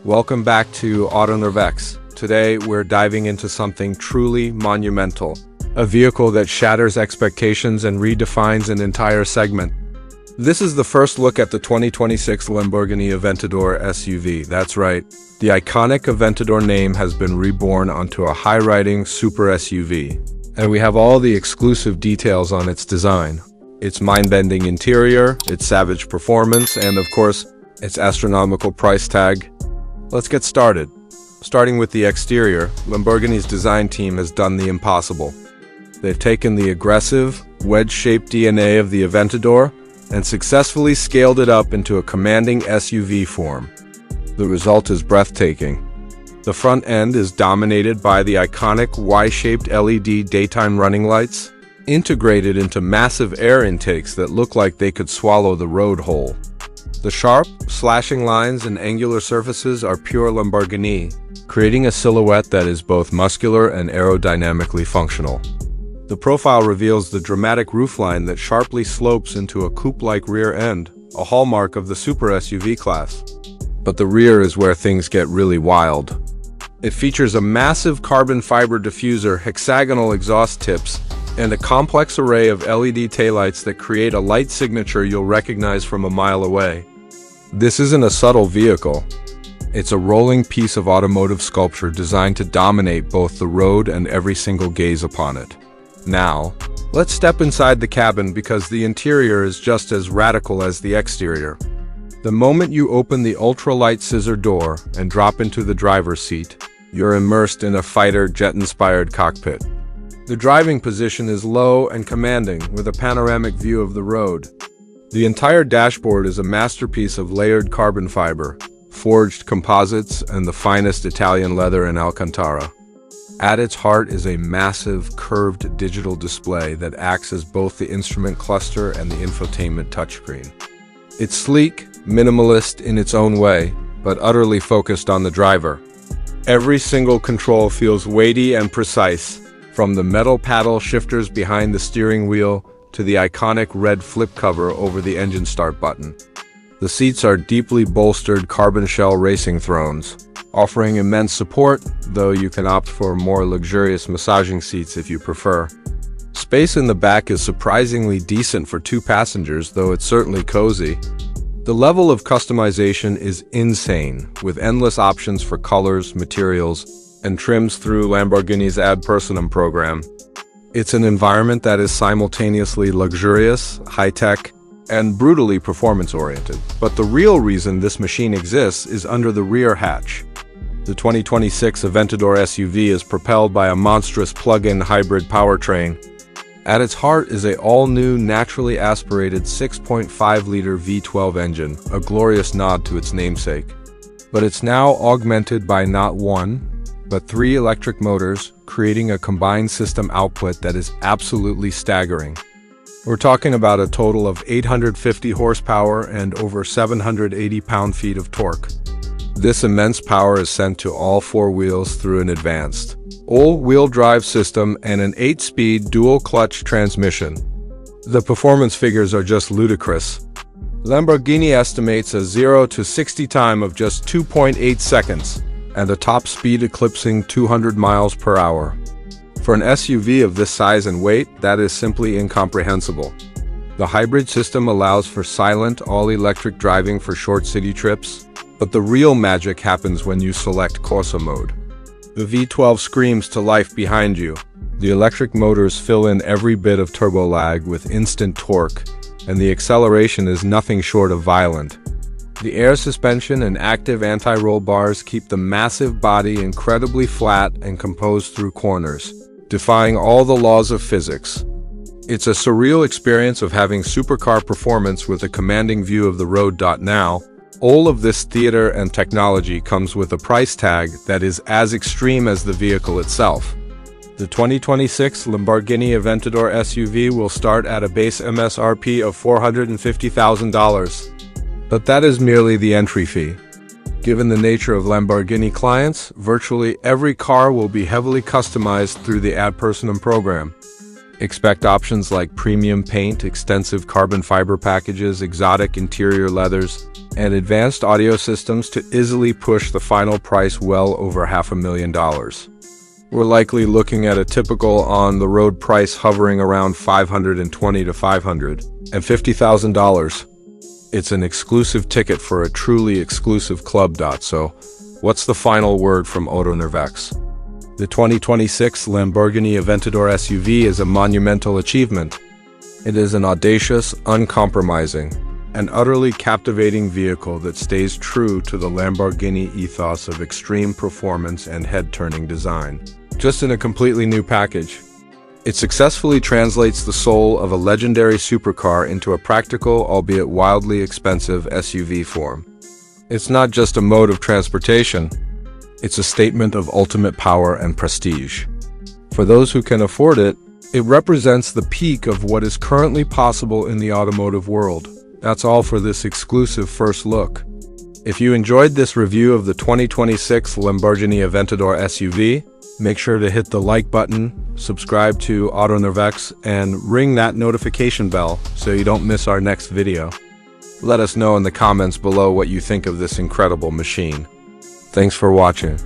Welcome back to Autonervex. Today we're diving into something truly monumental, a vehicle that shatters expectations and redefines an entire segment. This is the first look at the 2026 Lamborghini Aventador SUV. That's right, the iconic Aventador name has been reborn onto a high-riding super SUV. And we have all the exclusive details on its design, its mind-bending interior, its savage performance, and of course, its astronomical price tag. Let's get started. Starting with the exterior, Lamborghini's design team has done the impossible. They've taken the aggressive, wedge-shaped DNA of the Aventador and successfully scaled it up into a commanding SUV form. The result is breathtaking. The front end is dominated by the iconic Y-shaped LED daytime running lights, integrated into massive air intakes that look like they could swallow the road whole. The sharp, slashing lines and angular surfaces are pure Lamborghini, creating a silhouette that is both muscular and aerodynamically functional. The profile reveals the dramatic roofline that sharply slopes into a coupe-like rear end, a hallmark of the super SUV class. But the rear is where things get really wild. It features a massive carbon fiber diffuser, hexagonal exhaust tips, and a complex array of LED taillights that create a light signature you'll recognize from a mile away. This isn't a subtle vehicle. It's a rolling piece of automotive sculpture designed to dominate both the road and every single gaze upon it. Now, let's step inside the cabin because the interior is just as radical as the exterior. The moment you open the ultralight scissor door and drop into the driver's seat, you're immersed in a fighter jet-inspired cockpit. The driving position is low and commanding, with a panoramic view of the road. The entire dashboard is a masterpiece of layered carbon fiber, forged composites, and the finest Italian leather in Alcantara. At its heart is a massive, curved digital display that acts as both the instrument cluster and the infotainment touchscreen. It's sleek, minimalist in its own way, but utterly focused on the driver. Every single control feels weighty and precise, from the metal paddle shifters behind the steering wheel to the iconic red flip cover over the engine start button. The seats are deeply bolstered carbon shell racing thrones, offering immense support, though you can opt for more luxurious massaging seats if you prefer. Space in the back is surprisingly decent for two passengers, though it's certainly cozy. The level of customization is insane, with endless options for colors, materials, and trims through Lamborghini's Ad Personam program. It's an environment that is simultaneously luxurious, high-tech, and brutally performance-oriented. But the real reason this machine exists is under the rear hatch. The 2026 Aventador SUV is propelled by a monstrous plug-in hybrid powertrain. At its heart is an all-new, naturally aspirated 6.5-liter V12 engine, a glorious nod to its namesake. But it's now augmented by not one, but 3 electric motors, creating a combined system output that is absolutely staggering. We're talking about a total of 850 horsepower and over 780 pound-feet of torque. This immense power is sent to all 4 wheels through an advanced all-wheel drive system and an 8-speed dual-clutch transmission. The performance figures are just ludicrous. Lamborghini estimates a 0 to 60 time of just 2.8 seconds, and a top speed eclipsing 200 miles per hour. For an SUV of this size and weight, that is simply incomprehensible. The hybrid system allows for silent, all-electric driving for short city trips, but the real magic happens when you select Corsa mode. The V12 screams to life behind you. The electric motors fill in every bit of turbo lag with instant torque, and the acceleration is nothing short of violent. The air suspension and active anti-roll bars keep the massive body incredibly flat and composed through corners, defying all the laws of physics. It's a surreal experience of having supercar performance with a commanding view of the road. Now, all of this theater and technology comes with a price tag that is as extreme as the vehicle itself. The 2026 Lamborghini Aventador SUV will start at a base MSRP of $450,000. But that is merely the entry fee. Given the nature of Lamborghini clients, virtually every car will be heavily customized through the Ad Personam program. Expect options like premium paint, extensive carbon fiber packages, exotic interior leathers, and advanced audio systems to easily push the final price well over $500,000. We're likely looking at a typical on-the-road price hovering around $520,000 to $550,000. It's an exclusive ticket for a truly exclusive club. So, what's the final word from AutoNervex? The 2026 Lamborghini Aventador SUV is a monumental achievement. It is an audacious, uncompromising, and utterly captivating vehicle that stays true to the Lamborghini ethos of extreme performance and head-turning design, just in a completely new package. It successfully translates the soul of a legendary supercar into a practical, albeit wildly expensive SUV form. It's not just a mode of transportation, it's a statement of ultimate power and prestige. For those who can afford it, it represents the peak of what is currently possible in the automotive world. That's all for this exclusive first look. If you enjoyed this review of the 2026 Lamborghini Aventador SUV, make sure to hit the like button, subscribe to AutoNervex, and ring that notification bell so you don't miss our next video. Let us know in the comments below what you think of this incredible machine. Thanks for watching.